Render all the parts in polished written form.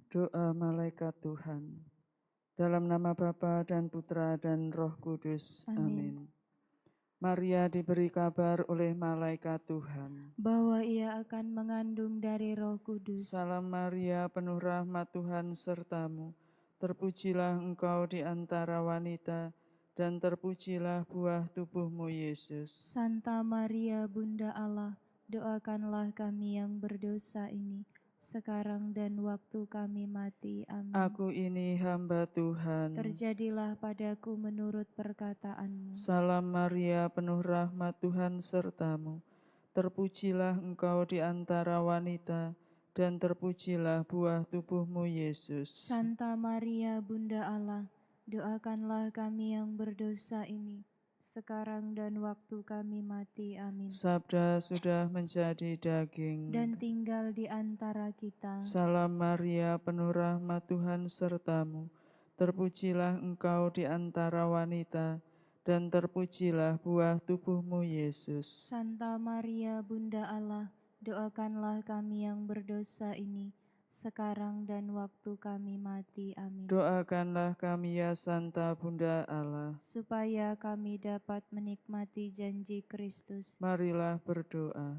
Doa malaikat Tuhan. Dalam nama Bapa dan Putra dan Roh Kudus. Amin. Amin. Maria diberi kabar oleh malaikat Tuhan. Bahwa ia akan mengandung dari Roh Kudus. Salam Maria, penuh rahmat Tuhan sertamu. Terpujilah engkau di antara wanita, dan terpujilah buah tubuhmu Yesus. Santa Maria, Bunda Allah, doakanlah kami yang berdosa ini, sekarang dan waktu kami mati. Amin. Aku ini hamba Tuhan. Terjadilah padaku menurut perkataanmu. Salam Maria, penuh rahmat Tuhan sertamu. Terpujilah engkau di antara wanita, dan terpujilah buah tubuhmu Yesus. Santa Maria, Bunda Allah, doakanlah kami yang berdosa ini, sekarang dan waktu kami mati. Amin. Sabda sudah menjadi daging. Dan tinggal di antara kita. Salam Maria, penuh rahmat Tuhan sertamu. Terpujilah engkau di antara wanita, dan terpujilah buah tubuhmu Yesus. Santa Maria, Bunda Allah, doakanlah kami yang berdosa ini, sekarang dan waktu kami mati. Amin. Doakanlah kami ya Santa Bunda Allah. Supaya kami dapat menikmati janji Kristus. Marilah berdoa.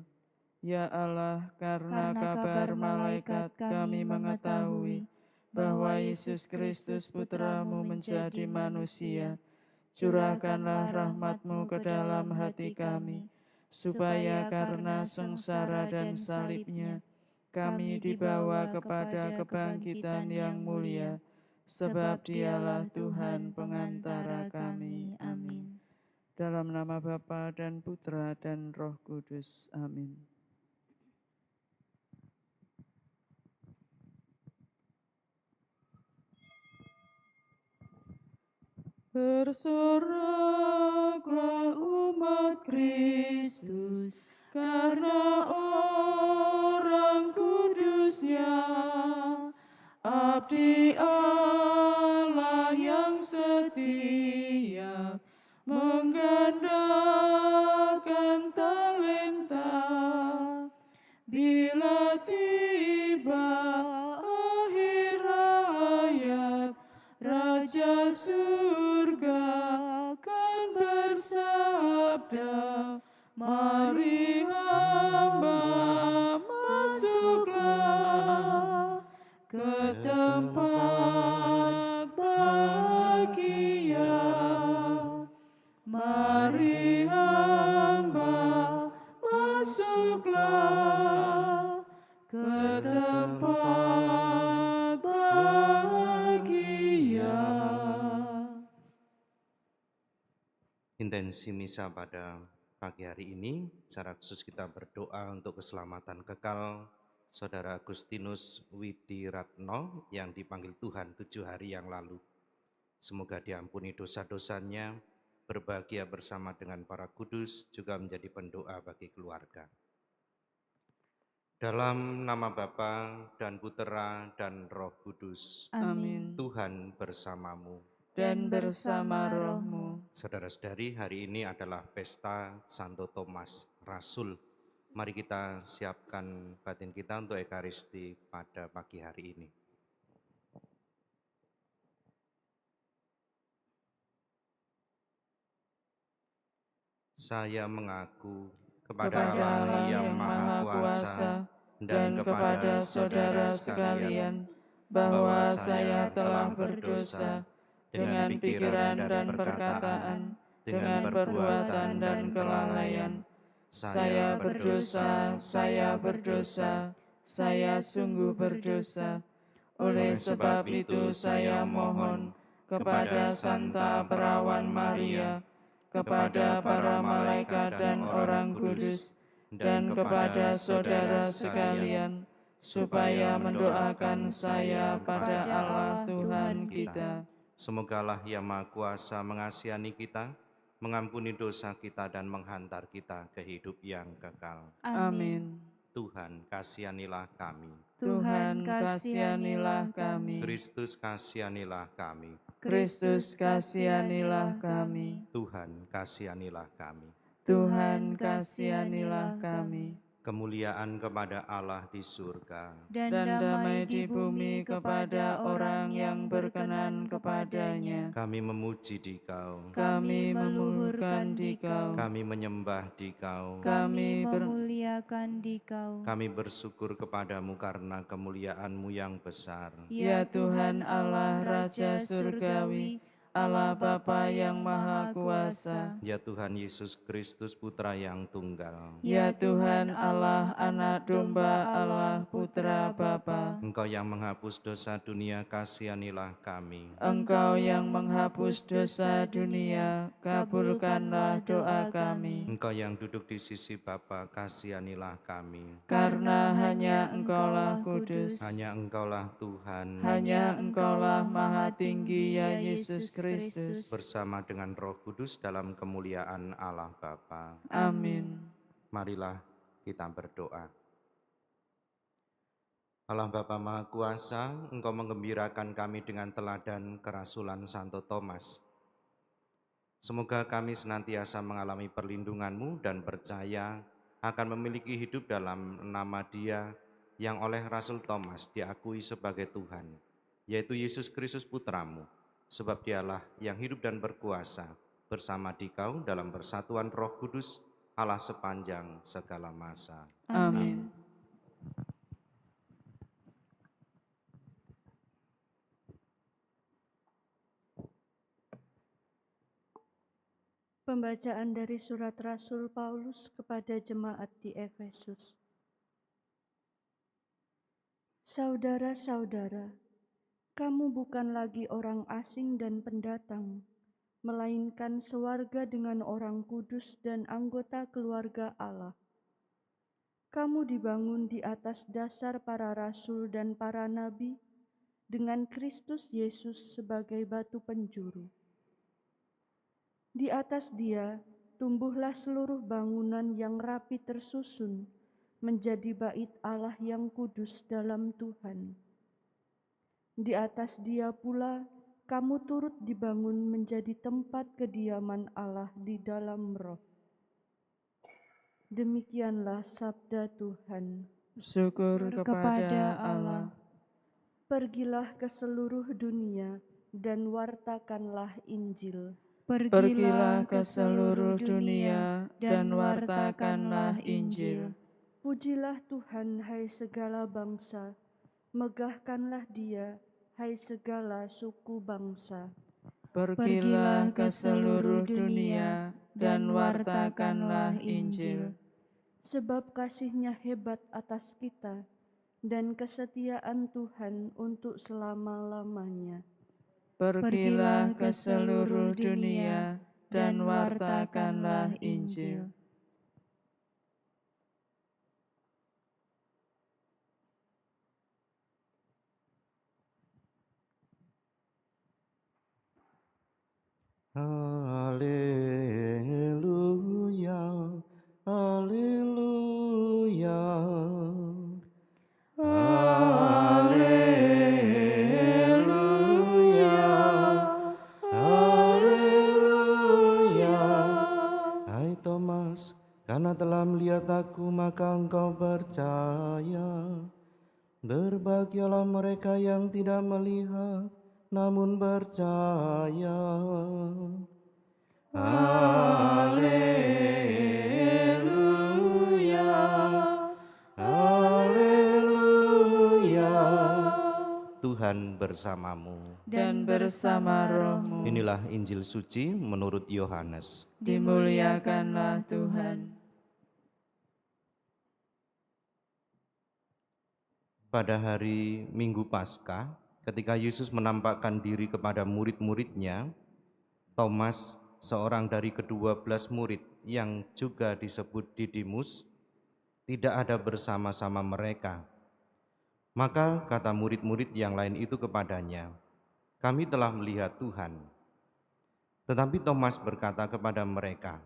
Ya Allah, karena Karena kabar malaikat kami mengetahui bahwa Yesus Kristus Putramu menjadi manusia. Curahkanlah rahmat-Mu ke dalam hati kami, supaya karena sengsara dan salibnya, kami dibawa kepada kebangkitan yang mulia, sebab Dialah Tuhan pengantara kami. Amin. Dalam nama Bapa dan Putra dan Roh Kudus. Amin. Bersoraklah umat Kristus, karena orang kudusnya, abdi Allah yang setia, menggandakan talenta. Bila tiba akhir hayat, Raja surga akan bersabda, mari hamba masuklah ke tempat bahagia. Mari hamba masuklah ke tempat bahagia. Intensi misa pada pagi hari ini, secara khusus kita berdoa untuk keselamatan kekal Saudara Agustinus Widiratno yang dipanggil Tuhan 7 hari yang lalu. Semoga diampuni dosa-dosanya, berbahagia bersama dengan para kudus, juga menjadi pendoa bagi keluarga. Dalam nama Bapa dan Putera dan Roh Kudus. Amin. Tuhan bersamamu. Dan bersama rohmu. Saudara-saudari, hari ini adalah pesta Santo Thomas Rasul. Mari kita siapkan batin kita untuk Ekaristi pada pagi hari ini. Saya mengaku kepada Allah yang Maha Kuasa dan kepada saudara sekalian bahwa saya telah berdosa dengan pikiran dan perkataan, dengan perbuatan dan kelalaian. Saya berdosa, saya sungguh berdosa. Oleh sebab itu saya mohon kepada Santa Perawan Maria, kepada para malaikat dan orang kudus, dan kepada saudara sekalian, supaya mendoakan saya pada Allah Tuhan kita. Semogalah Yang Maha Kuasa mengasihani kita, mengampuni dosa kita dan menghantar kita ke hidup yang kekal. Amin. Tuhan kasihanilah kami. Tuhan kasihanilah kami. Kristus kasihanilah kami. Kristus kasihanilah kami. Tuhan kasihanilah kami. Tuhan kasihanilah kami. kemuliaan kepada Allah di surga, dan dan damai di bumi kepada orang yang berkenan kepadanya. kami memuji Dikau, kami meluhurkan Dikau, kami menyembah Dikau, Kami kami memuliakan Dikau, kami bersyukur kepadamu karena kemuliaan-Mu yang besar. Ya Tuhan Allah Raja Surgawi, Allah Bapa yang Maha Kuasa, Ya Tuhan Yesus Kristus Putra yang tunggal, Ya Tuhan Allah Anak Domba Allah Putra Bapa, Engkau yang menghapus dosa dunia, kasihanilah kami. Engkau yang menghapus dosa dunia, kabulkanlah doa kami. Engkau yang duduk di sisi Bapa, kasihanilah kami. Karena hanya Engkaulah kudus, Hanya Engkaulah Tuhan, hanya Engkaulah Maha Tinggi ya Yesus Kristus. bersama dengan Roh Kudus dalam kemuliaan Allah Bapa. Amin. Marilah kita berdoa. Allah Bapa Maha Kuasa, Engkau menggembirakan kami dengan teladan kerasulan Santo Thomas. Semoga kami senantiasa mengalami perlindungan-Mu dan percaya akan memiliki hidup dalam nama Dia yang oleh Rasul Thomas diakui sebagai Tuhan, yaitu Yesus Kristus Putra-Mu, sebab Dialah yang hidup dan berkuasa bersama Dikau dalam persatuan Roh Kudus, Allah sepanjang segala masa. Amin. Pembacaan dari surat Rasul Paulus kepada jemaat di Efesus. Saudara-saudara, kamu bukan lagi orang asing dan pendatang, melainkan sewarga dengan orang kudus dan anggota keluarga Allah. Kamu dibangun di atas dasar para rasul dan para nabi, dengan Kristus Yesus sebagai batu penjuru. Di atas Dia tumbuhlah seluruh bangunan yang rapi tersusun menjadi bait Allah yang kudus dalam Tuhan. Di atas Dia pula kamu turut dibangun menjadi tempat kediaman Allah di dalam Roh. Demikianlah sabda Tuhan. Syukur kepada Allah. Pergilah ke seluruh dunia dan wartakanlah Injil. Pergilah ke seluruh dunia dan wartakanlah Injil. Pujilah Tuhan, hai segala bangsa. Megahkanlah Dia, hai segala suku bangsa. Pergilah ke seluruh dunia dan wartakanlah Injil. Sebab kasih-Nya hebat atas kita, dan kesetiaan Tuhan untuk selama-lamanya. Pergilah ke seluruh dunia dan wartakanlah Injil. Haleluya, haleluya, haleluya, haleluya. Hai Thomas, karena telah melihat aku maka engkau percaya. Berbahagialah mereka yang tidak melihat namun percaya. Haleluya, haleluya. Tuhan bersamamu. Dan bersama rohmu. Inilah Injil suci menurut Yohanes. Dimuliakanlah Tuhan. Pada hari Minggu Paskah, ketika Yesus menampakkan diri kepada murid-muridnya, Thomas, seorang dari ke-12 murid yang juga disebut Didimus, tidak ada bersama-sama mereka. Maka kata murid-murid yang lain itu kepadanya, "Kami telah melihat Tuhan." Tetapi Thomas berkata kepada mereka,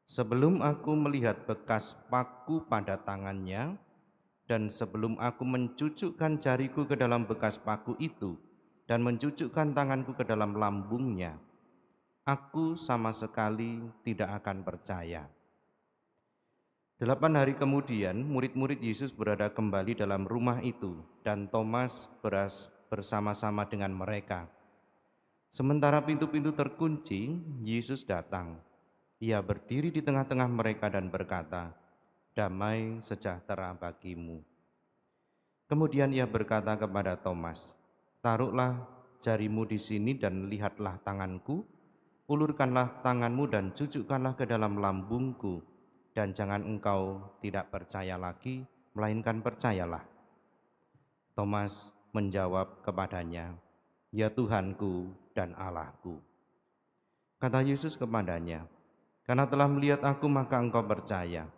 "Sebelum aku melihat bekas paku pada tangannya, dan sebelum aku mencucukkan jariku ke dalam bekas paku itu dan mencucukkan tanganku ke dalam lambungnya, aku sama sekali tidak akan percaya." 8 hari kemudian, murid-murid Yesus berada kembali dalam rumah itu, dan Thomas bersama-sama dengan mereka. Sementara pintu-pintu terkunci, Yesus datang. Ia berdiri di tengah-tengah mereka dan berkata, "Damai sejahtera bagimu." Kemudian ia berkata kepada Thomas, "Taruhlah jarimu di sini dan lihatlah tanganku, ulurkanlah tanganmu dan cucukkanlah ke dalam lambungku, dan jangan engkau tidak percaya lagi, melainkan percayalah." Thomas menjawab kepadanya, "Ya Tuhanku dan Allahku." Kata Yesus kepadanya, "Karena telah melihat aku maka engkau percaya.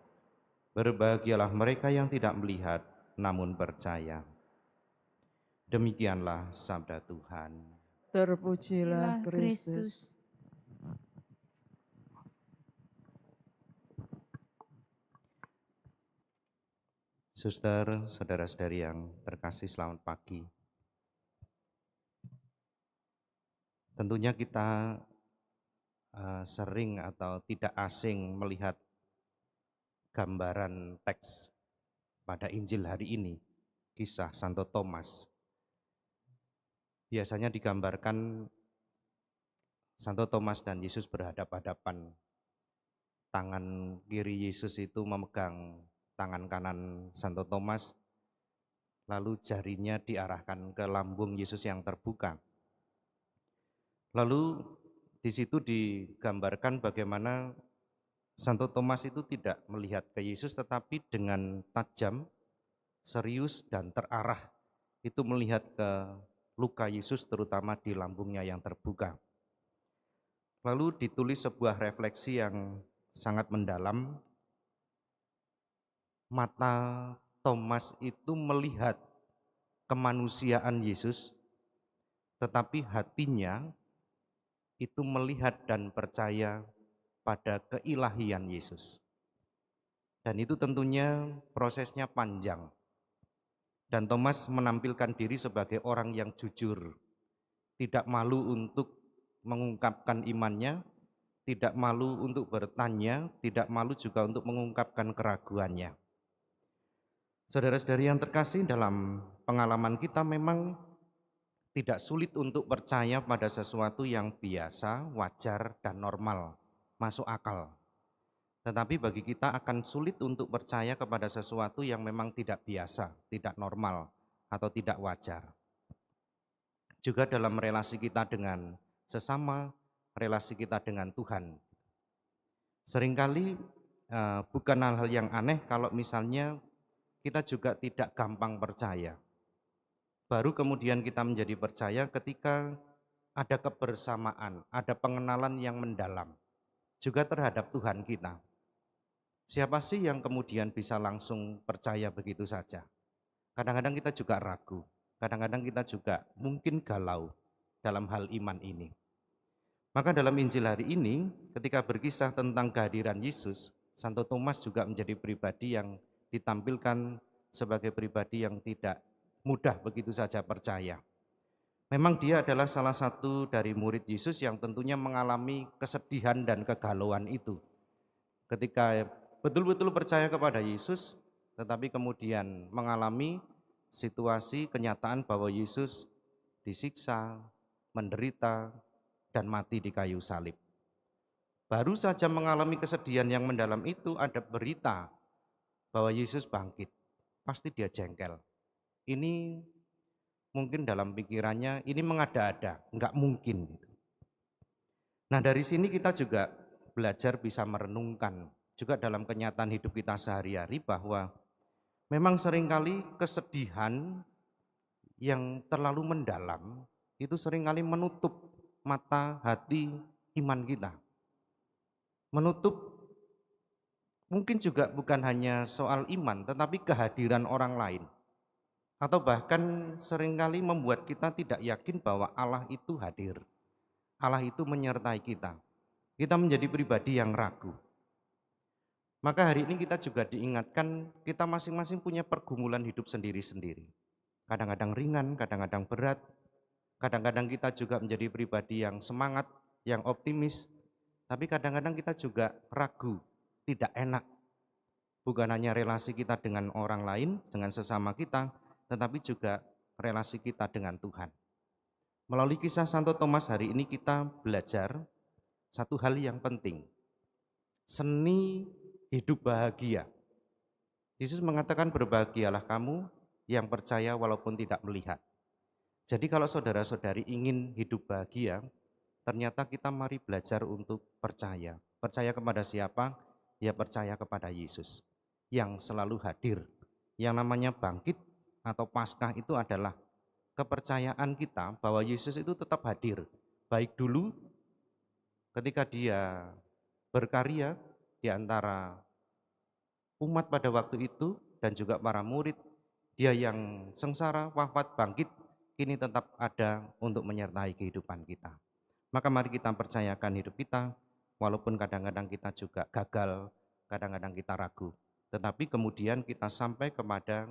Berbahagialah mereka yang tidak melihat namun percaya." Demikianlah sabda Tuhan. Terpujilah Pujilah Kristus. Suster, saudara-saudari yang terkasih, selamat pagi. Tentunya kita sering atau tidak asing melihat gambaran teks pada Injil hari ini, kisah Santo Thomas. Biasanya digambarkan Santo Thomas dan Yesus berhadap-hadapan. Tangan kiri Yesus itu memegang tangan kanan Santo Thomas, lalu jarinya diarahkan ke lambung Yesus yang terbuka. Lalu di situ digambarkan bagaimana Santo Thomas itu tidak melihat ke Yesus, tetapi dengan tajam, serius, dan terarah itu melihat ke luka Yesus, terutama di lambungnya yang terbuka. Lalu ditulis sebuah refleksi yang sangat mendalam. Mata Thomas itu melihat kemanusiaan Yesus, tetapi hatinya itu melihat dan percaya pada keilahian Yesus. Dan itu tentunya prosesnya panjang. Dan Thomas menampilkan diri sebagai orang yang jujur, tidak malu untuk mengungkapkan imannya, tidak malu untuk bertanya, tidak malu juga untuk mengungkapkan keraguannya. Saudara-saudari yang terkasih, dalam pengalaman kita memang tidak sulit untuk percaya pada sesuatu yang biasa, wajar, dan normal, masuk akal. Tetapi bagi kita akan sulit untuk percaya kepada sesuatu yang memang tidak biasa, tidak normal, atau tidak wajar. Juga dalam relasi kita dengan sesama, relasi kita dengan Tuhan. Seringkali bukan hal-hal yang aneh kalau misalnya kita juga tidak gampang percaya. Baru kemudian kita menjadi percaya ketika ada kebersamaan, ada pengenalan yang mendalam juga terhadap Tuhan kita. Siapa sih yang kemudian bisa langsung percaya begitu saja? Kadang-kadang kita juga ragu, kadang-kadang kita juga mungkin galau dalam hal iman ini. Maka dalam Injil hari ini, ketika berkisah tentang kehadiran Yesus, Santo Thomas juga menjadi pribadi yang ditampilkan sebagai pribadi yang tidak mudah begitu saja percaya. Memang dia adalah salah satu dari murid Yesus yang tentunya mengalami kesedihan dan kegalauan itu. Ketika betul-betul percaya kepada Yesus, tetapi kemudian mengalami situasi kenyataan bahwa Yesus disiksa, menderita, dan mati di kayu salib. Baru saja mengalami kesedihan yang mendalam itu, ada berita bahwa Yesus bangkit. Pasti dia jengkel. Ini mungkin dalam pikirannya ini mengada-ada, enggak mungkin. Nah, dari sini kita juga belajar bisa merenungkan juga dalam kenyataan hidup kita sehari-hari bahwa memang seringkali kesedihan yang terlalu mendalam itu seringkali menutup mata hati iman kita. Menutup mungkin juga bukan hanya soal iman, tetapi kehadiran orang lain. Atau bahkan seringkali membuat kita tidak yakin bahwa Allah itu hadir. Allah itu menyertai kita. Kita menjadi pribadi yang ragu. Maka hari ini kita juga diingatkan kita masing-masing punya pergumulan hidup sendiri-sendiri. Kadang-kadang ringan, kadang-kadang berat. Kadang-kadang kita juga menjadi pribadi yang semangat, yang optimis. Tapi kadang-kadang kita juga ragu, tidak enak. Bukan hanya relasi kita dengan orang lain, dengan sesama kita, tetapi juga relasi kita dengan Tuhan. Melalui kisah Santo Thomas hari ini kita belajar satu hal yang penting, seni hidup bahagia. Yesus mengatakan berbahagialah kamu yang percaya walaupun tidak melihat. Jadi kalau saudara-saudari ingin hidup bahagia, ternyata kita mari belajar untuk percaya. Percaya kepada siapa? Ya percaya kepada Yesus yang selalu hadir. Yang namanya bangkit atau Paskah itu adalah kepercayaan kita bahwa Yesus itu tetap hadir. Baik dulu ketika dia berkarya di antara umat pada waktu itu dan juga para murid, dia yang sengsara, wafat, bangkit, kini tetap ada untuk menyertai kehidupan kita. Maka mari kita percayakan hidup kita, walaupun kadang-kadang kita juga gagal, kadang-kadang kita ragu. Tetapi kemudian kita sampai kepada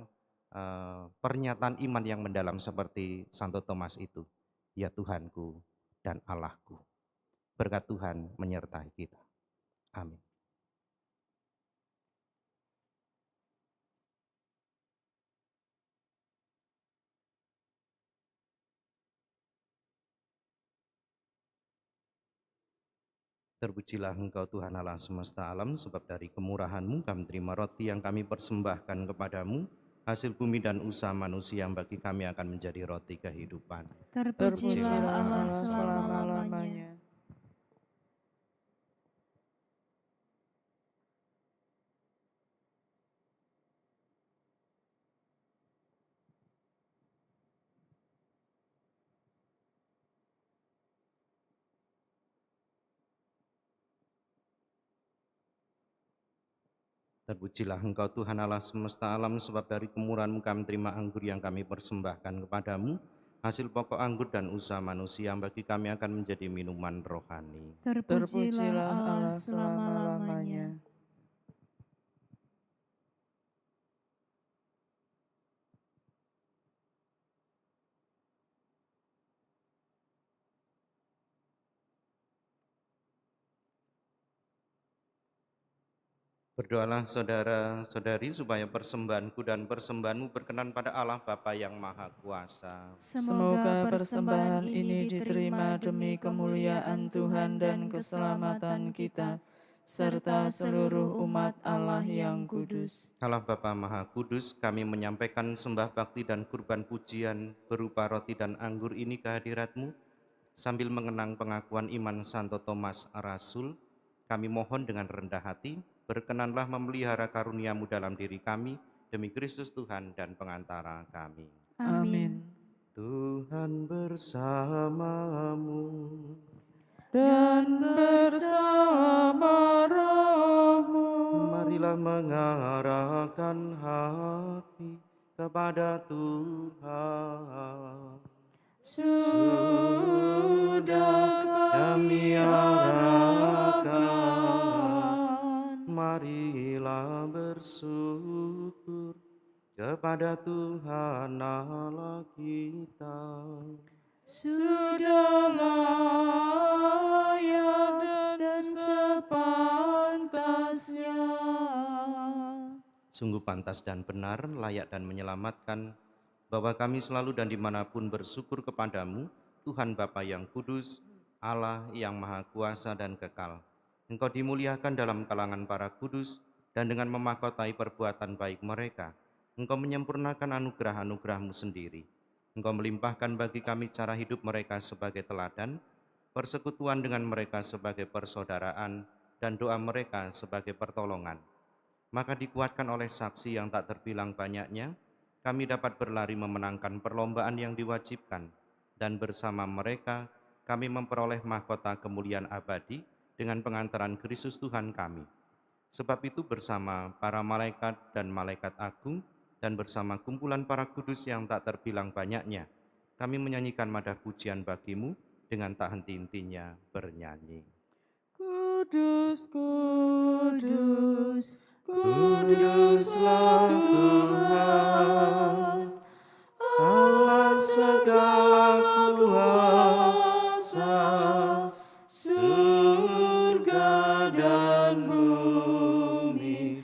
pernyataan iman yang mendalam seperti Santo Thomas itu. Ya Tuhanku dan Allahku. Berkat Tuhan menyertai kita. Amin. Terpujilah Engkau Tuhan Allah semesta alam, sebab dari kemurahan-Mu kami terima roti yang kami persembahkan kepadamu, hasil bumi dan usaha manusia yang bagi kami akan menjadi roti kehidupan. Terpujilah Allah selama-lamanya. Terpujilah Engkau Tuhan Allah semesta alam, sebab dari kemurahan-Mu kami terima anggur yang kami persembahkan kepadamu, hasil pokok anggur dan usaha manusia yang bagi kami akan menjadi minuman rohani. Terpujilah Allah selama-lamanya. Berdoalah saudara-saudari supaya persembahanku dan persembahanmu berkenan pada Allah Bapa yang Maha Kuasa. Semoga persembahan ini diterima demi kemuliaan Tuhan dan keselamatan kita, serta seluruh umat Allah yang kudus. Allah Bapa Maha Kudus, kami menyampaikan sembah bakti dan kurban pujian berupa roti dan anggur ini ke hadirat-Mu, sambil mengenang pengakuan iman Santo Thomas Rasul. Kami mohon dengan rendah hati, berkenanlah memelihara karunia-Mu dalam diri kami, demi Kristus Tuhan dan pengantara kami. Amin. Tuhan bersamamu. Dan bersama rohmu. Marilah mengarahkan hati kepada Tuhan. Sudah kami arahkan. Marilah bersyukur kepada Tuhan Allah kita. Sudah layak dan sepantasnya. Sungguh pantas dan benar, layak dan menyelamatkan, bahwa kami selalu dan dimanapun bersyukur kepadamu, Tuhan Bapa yang kudus, Allah yang maha kuasa dan kekal. Engkau dimuliakan dalam kalangan para kudus, dan dengan memahkotai perbuatan baik mereka, Engkau menyempurnakan anugerah-anugerah-Mu sendiri. Engkau melimpahkan bagi kami cara hidup mereka sebagai teladan, persekutuan dengan mereka sebagai persaudaraan, dan doa mereka sebagai pertolongan. Maka dikuatkan oleh saksi yang tak terbilang banyaknya, kami dapat berlari memenangkan perlombaan yang diwajibkan, dan bersama mereka kami memperoleh mahkota kemuliaan abadi dengan pengantaran Kristus Tuhan kami. Sebab itu bersama para malaikat dan malaikat agung, dan bersama kumpulan para kudus yang tak terbilang banyaknya, kami menyanyikan madah pujian bagi-Mu dengan tak henti-hentinya bernyanyi. Kudus, kudus, Kuduslah Tuhan, Allah segala kuasa, surga dan bumi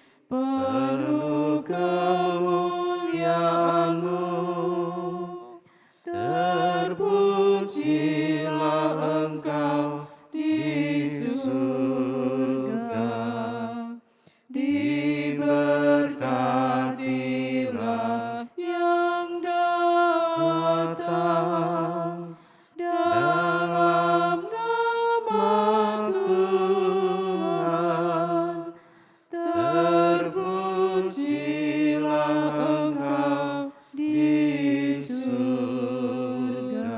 surga. Diberkatilah yang datang dalam nama Tuhan. Terpujilah Engkau di surga.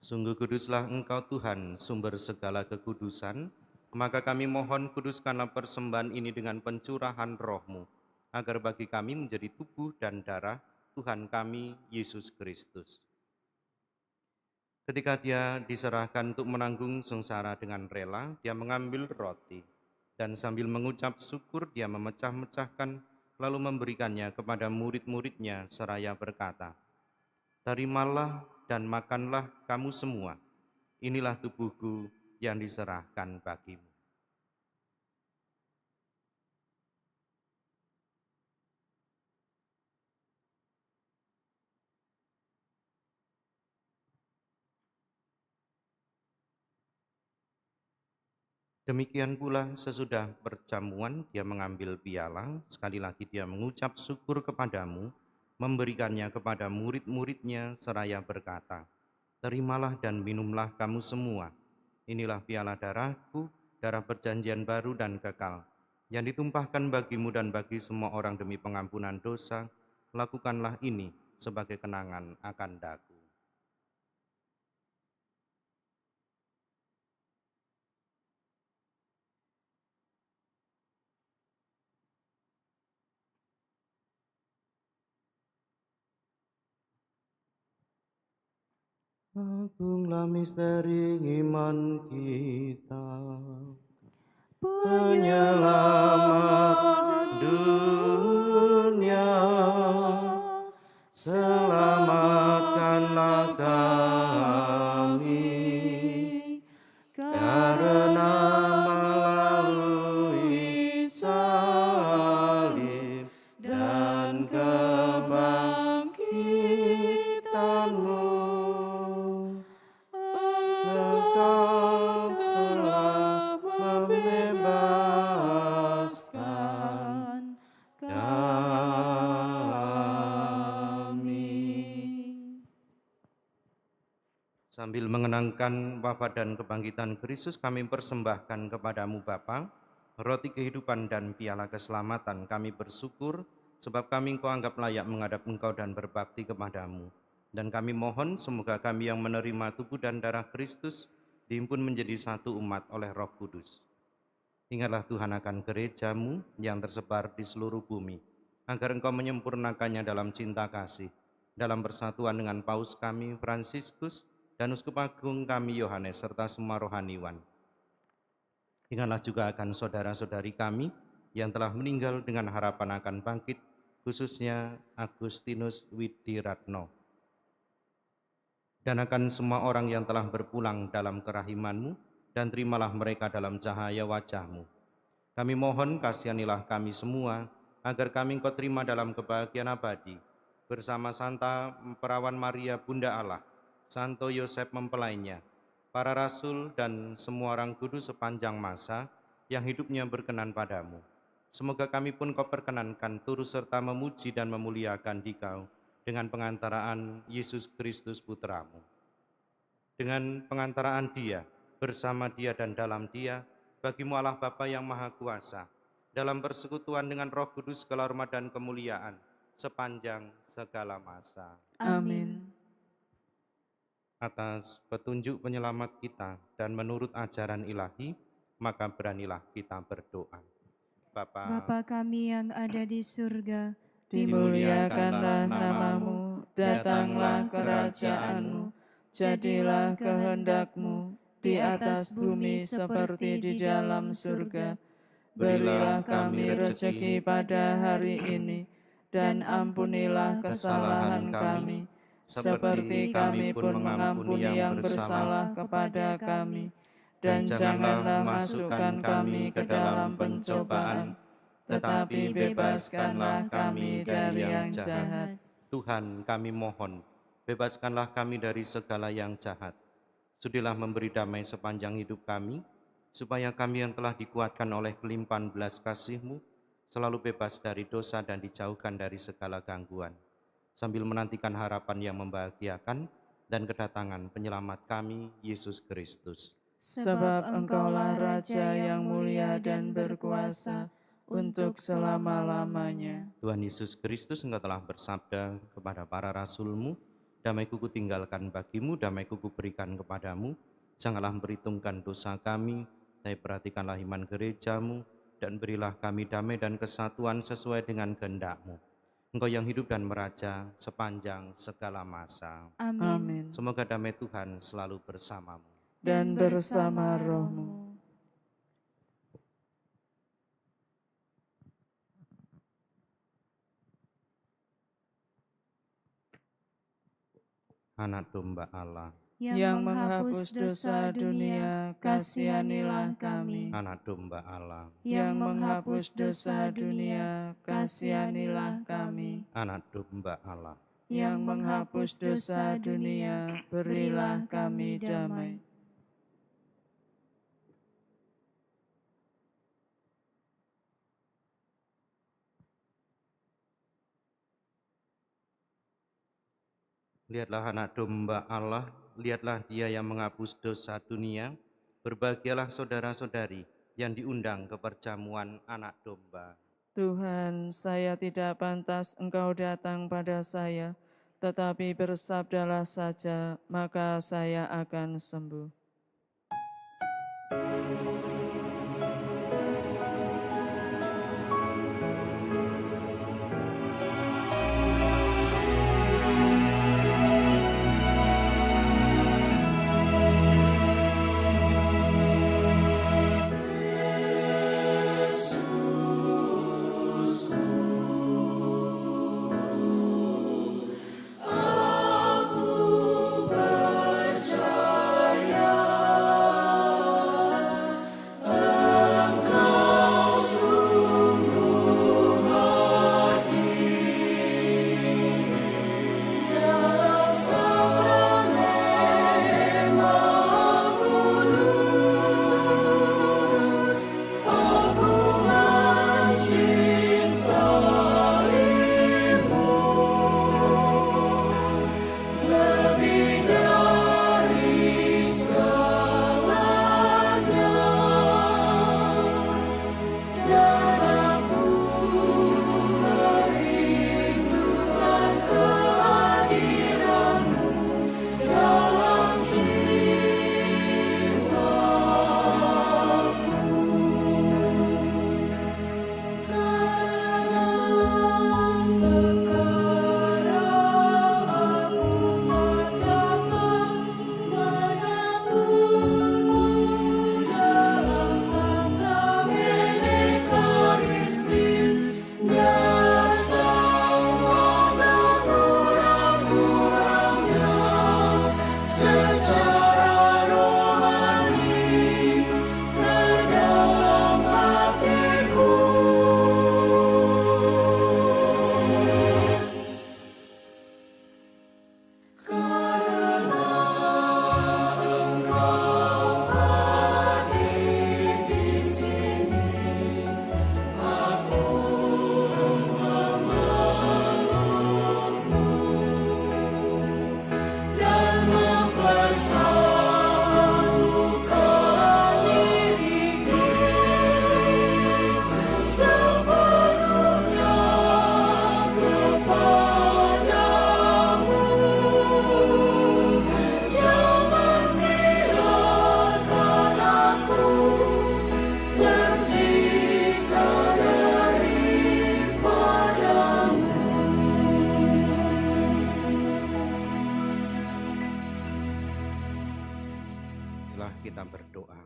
Sungguh kuduslah Engkau Tuhan, sumber segala kekudusan. Maka kami mohon kuduskanlah persembahan ini dengan pencurahan roh-Mu, agar bagi kami menjadi tubuh dan darah Tuhan kami, Yesus Kristus. Ketika dia diserahkan untuk menanggung sengsara dengan rela, dia mengambil roti, dan sambil mengucap syukur dia memecah-mecahkan, lalu memberikannya kepada murid-muridnya seraya berkata, "Terimalah dan makanlah kamu semua, inilah tubuhku yang diserahkan bagimu." Demikian pula sesudah perjamuan dia mengambil piala, sekali lagi dia mengucap syukur kepadamu, memberikannya kepada murid-muridnya seraya berkata, "Terimalah dan minumlah kamu semua, inilah piala darahku, darah perjanjian baru dan kekal, yang ditumpahkan bagimu dan bagi semua orang demi pengampunan dosa. Lakukanlah ini sebagai kenangan akan daku." Agunglah misteri iman kita, penyelamat dunia, selamatkanlah kami, karena melalui salib dan kebangkitan-Mu, Engkau telah membebaskan kami. Sambil mengenangkan wafat dan kebangkitan Kristus, kami persembahkan kepadamu Bapa, roti kehidupan dan piala keselamatan. Kami bersyukur sebab kami Engkau anggap layak menghadap Engkau dan berbakti kepadamu. Dan kami mohon semoga kami yang menerima tubuh dan darah Kristus dihimpun menjadi satu umat oleh Roh Kudus. Ingatlah Tuhan akan gereja-Mu yang tersebar di seluruh bumi, agar Engkau menyempurnakannya dalam cinta kasih, dalam persatuan dengan Paus kami Fransiskus dan Uskup Agung kami Yohanes serta semua rohaniwan. Ingatlah juga akan saudara-saudari kami yang telah meninggal dengan harapan akan bangkit, khususnya Agustinus Widiratno, dan akan semua orang yang telah berpulang dalam kerahiman-Mu, dan terimalah mereka dalam cahaya wajah-Mu. Kami mohon kasihanilah kami semua, agar kami Engkau terima dalam kebahagiaan abadi, bersama Santa Perawan Maria Bunda Allah, Santo Yosef mempelainya, para rasul dan semua orang kudus sepanjang masa yang hidupnya berkenan padamu. Semoga kami pun Kau perkenankan turut serta memuji dan memuliakan Dikau dengan pengantaraan Yesus Kristus Putra-Mu. Dengan pengantaraan Dia, bersama Dia dan dalam Dia, bagi-Mu Allah Bapa yang Maha Kuasa, dalam persekutuan dengan Roh Kudus segala hormat dan kemuliaan sepanjang segala masa. Amin. Atas petunjuk penyelamat kita dan menurut ajaran ilahi, maka beranilah kita berdoa. Bapa kami yang ada di surga, Dimuliakanlah nama-Mu, datanglah kerajaan-Mu, jadilah kehendak-Mu di atas bumi seperti di dalam surga. Berilah kami rezeki pada hari ini, dan ampunilah kesalahan kami, seperti kami pun mengampuni yang bersalah kepada kami. Dan janganlah masukkan kami ke dalam pencobaan, tetapi bebaskanlah kami dari yang jahat. Tuhan, kami mohon, bebaskanlah kami dari segala yang jahat. Sudilah memberi damai sepanjang hidup kami, supaya kami yang telah dikuatkan oleh kelimpahan belas kasih-Mu, selalu bebas dari dosa dan dijauhkan dari segala gangguan, sambil menantikan harapan yang membahagiakan dan kedatangan penyelamat kami, Yesus Kristus. Sebab Engkaulah Raja yang mulia dan berkuasa untuk selama-lamanya. Tuhan Yesus Kristus, Engkau telah bersabda kepada para rasul-Mu, damai-Ku kutinggalkan bagimu, damai-Ku kuberikan kepadamu. Janganlah memperhitungkan dosa kami, tapi perhatikanlah iman gereja-Mu, dan berilah kami damai dan kesatuan sesuai dengan kehendak-Mu. Engkau yang hidup dan meraja sepanjang segala masa. Amin. Amin. Semoga damai Tuhan selalu bersamamu. Dan bersama rohmu. Anak domba Allah, Yang menghapus dosa dunia, kasihanilah kami. anak domba Allah, Yang menghapus dosa dunia, kasihanilah kami. anak domba Allah. Yang menghapus dosa dunia, berilah kami damai. Lihatlah anak domba Allah, lihatlah Dia yang menghapus dosa dunia. Berbahagialah saudara-saudari yang diundang ke perjamuan anak domba. Tuhan, saya tidak pantas Engkau datang pada saya, tetapi bersabdalah saja, maka saya akan sembuh. Kita berdoa.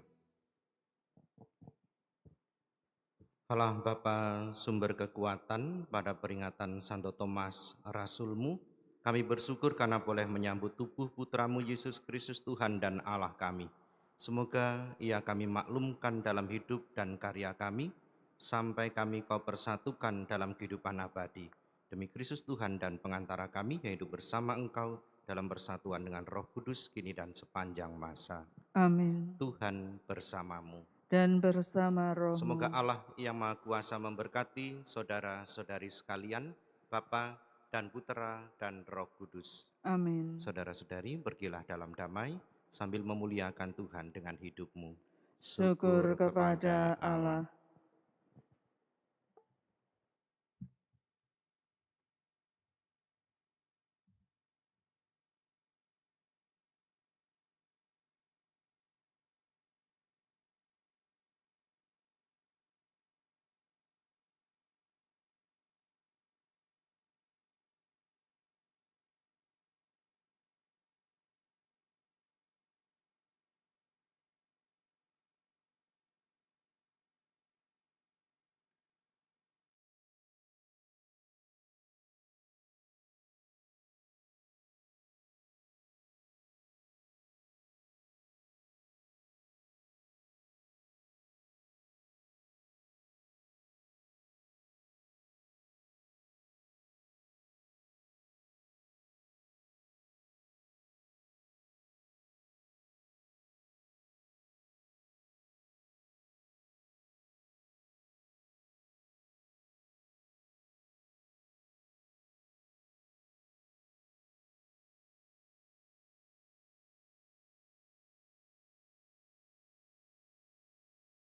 Allah Bapa sumber kekuatan, pada peringatan Santo Thomas Rasul-Mu, kami bersyukur karena boleh menyambut tubuh Putra-Mu Yesus Kristus Tuhan dan Allah kami. Semoga Ia kami maklumkan dalam hidup dan karya kami, sampai kami Kau persatukan dalam kehidupan abadi. Demi Kristus Tuhan dan pengantara kami yang hidup bersama Engkau dalam persatuan dengan Roh Kudus kini dan sepanjang masa. Amin. Tuhan bersamamu. Dan bersama rohmu. Semoga Allah yang Maha Kuasa memberkati saudara-saudari sekalian, Bapa dan Putera dan Roh Kudus. Amin. Saudara-saudari, pergilah dalam damai sambil memuliakan Tuhan dengan hidupmu. Syukur kepada Allah.